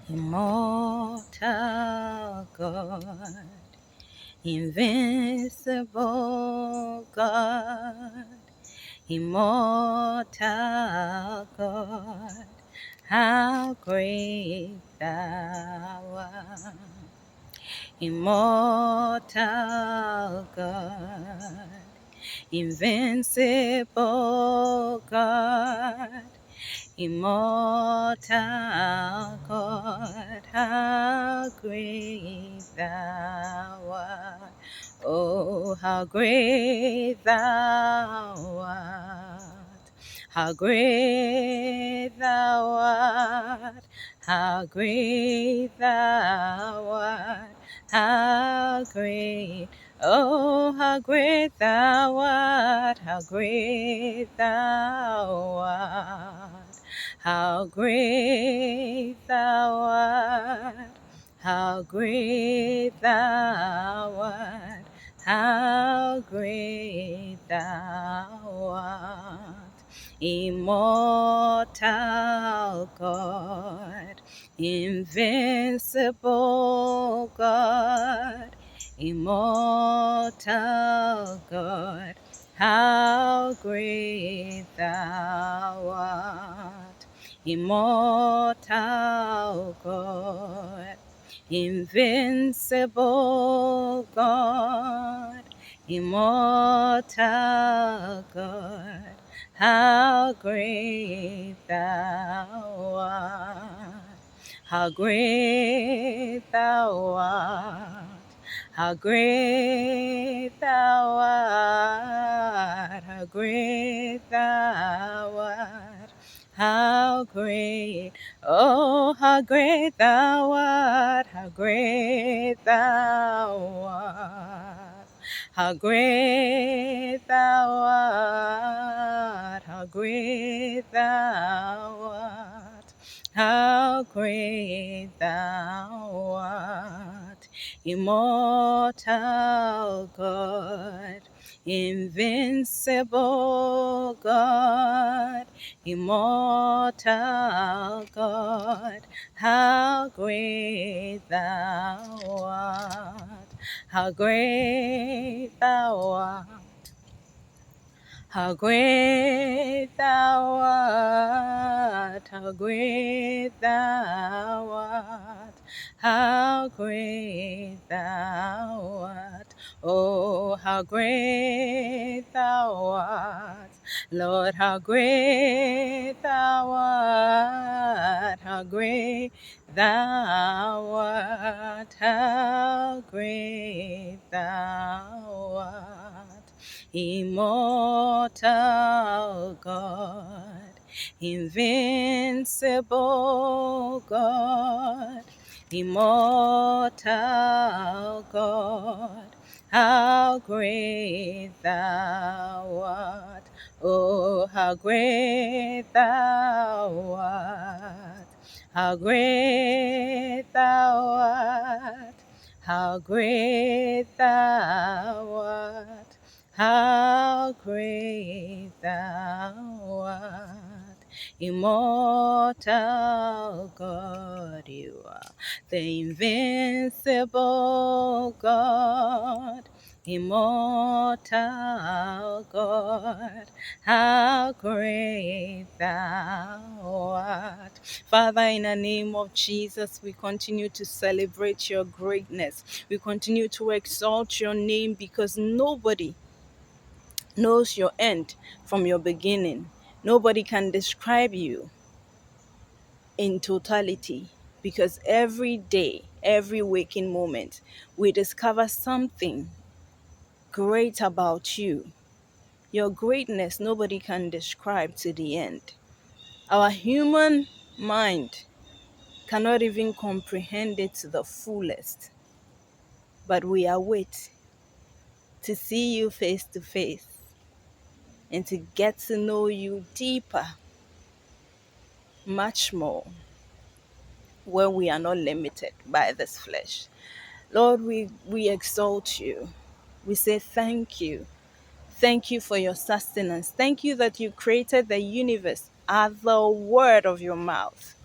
Immortal God, invincible God, immortal God, how great thou art. Immortal God, invincible God, immortal God, how great thou art. Oh, how great thou art. How great thou art. How great thou art. How great. Oh, how great thou art. How great thou art. How great thou art, how great thou art, how great thou art. Immortal God, invincible God, immortal God, how great thou art. Immortal God, invincible God, immortal God, how great thou art, how great thou art. How great thou art, how great thou art, how great, oh, how great thou art, how great thou art, how great thou art, how great thou art, how great thou art, immortal God, invincible God, immortal God, how great thou art, how great thou art. How great thou art, how great thou art, how great thou art. Oh, how great thou art, Lord, how great thou art, how great thou art, how great thou art. Immortal God, invincible God, immortal God, how great thou art. Oh, how great thou art, how great thou art, how great thou art. How great thou art, immortal God, you are the invincible God, immortal God, how great thou art. Father, in the name of Jesus, we continue to celebrate your greatness. We continue to exalt your name because nobody knows your end from your beginning. Nobody can describe you in totality because every day, every waking moment, we discover something great about you. Your greatness, nobody can describe to the end. Our human mind cannot even comprehend it to the fullest, but we await to see you face to face and to get to know you deeper, much more, where we are not limited by this flesh. Lord, we exalt you. We say thank you. Thank you for your sustenance. Thank you that you created the universe at the word of your mouth.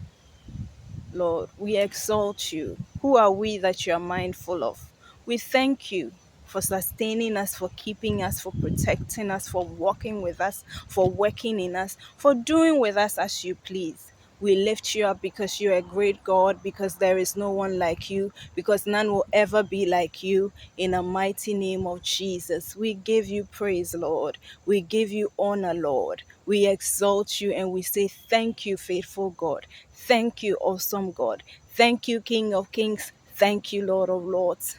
Lord, we exalt you. Who are we that you are mindful of? We thank you for sustaining us, for keeping us, for protecting us, for walking with us, for working in us, for doing with us as you please. We lift you up because you're a great God, because there is no one like you, because none will ever be like you. In the mighty name of Jesus, we give you praise, Lord. We give you honor, Lord. We exalt you and we say thank you, faithful God. Thank you, awesome God. Thank you, King of Kings. Thank you, Lord of Lords.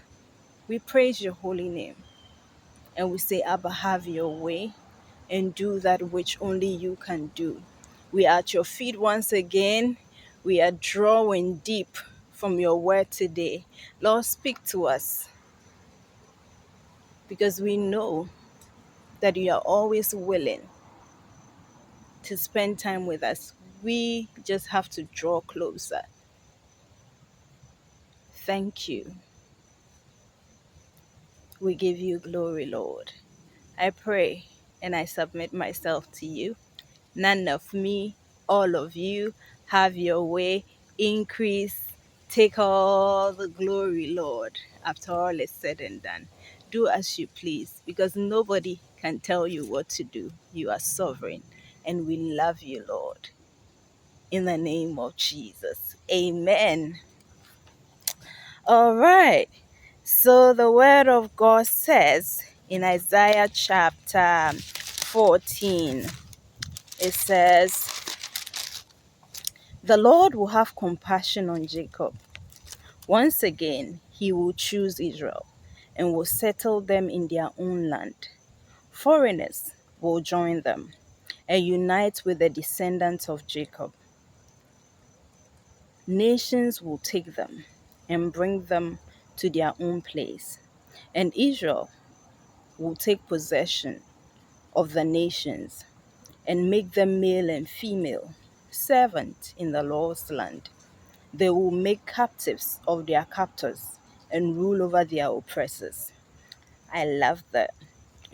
We praise your holy name and we say, Abba, have your way and do that which only you can do. We are at your feet once again. We are drawing deep from your word today. Lord, speak to us because we know that you are always willing to spend time with us. We just have to draw closer. Thank you. We give you glory, Lord. I pray and I submit myself to you. None of me, all of you. Have your way, increase, take all the glory, Lord, after all is said and done. Do as you please, because nobody can tell you what to do. You are sovereign, and we love you, Lord. In the name of Jesus. Amen. All right. So the word of God says in Isaiah chapter 14, it says, the Lord will have compassion on Jacob. Once again, he will choose Israel and will settle them in their own land. Foreigners will join them and unite with the descendants of Jacob. Nations will take them and bring them to their own place, and Israel will take possession of the nations and make them male and female servants in the Lord's land. They will make captives of their captors and rule over their oppressors. I love that.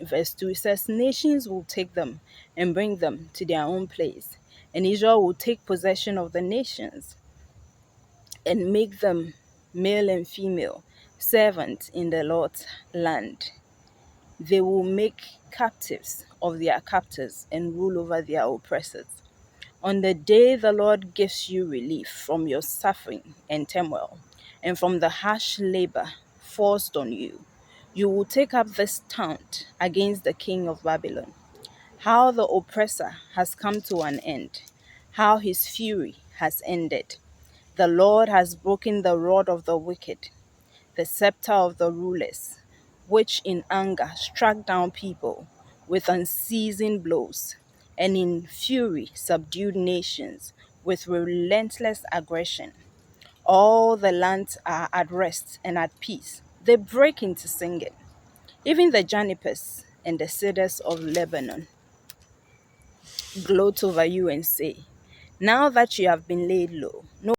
Verse 2 it says, nations will take them and bring them to their own place, and Israel will take possession of the nations and make them male and female servants in the Lord's land. They will make captives of their captors and rule over their oppressors. On the day the Lord gives you relief from your suffering and turmoil, and from the harsh labor forced on you, you will take up this taunt against the king of Babylon. How the oppressor has come to an end, how his fury has ended. The Lord has broken the rod of the wicked, the scepter of the rulers, which in anger struck down people with unceasing blows, and in fury subdued nations with relentless aggression. All the lands are at rest and at peace. They break into singing. Even the junipers and the cedars of Lebanon gloat over you and say, now that you have been laid low, no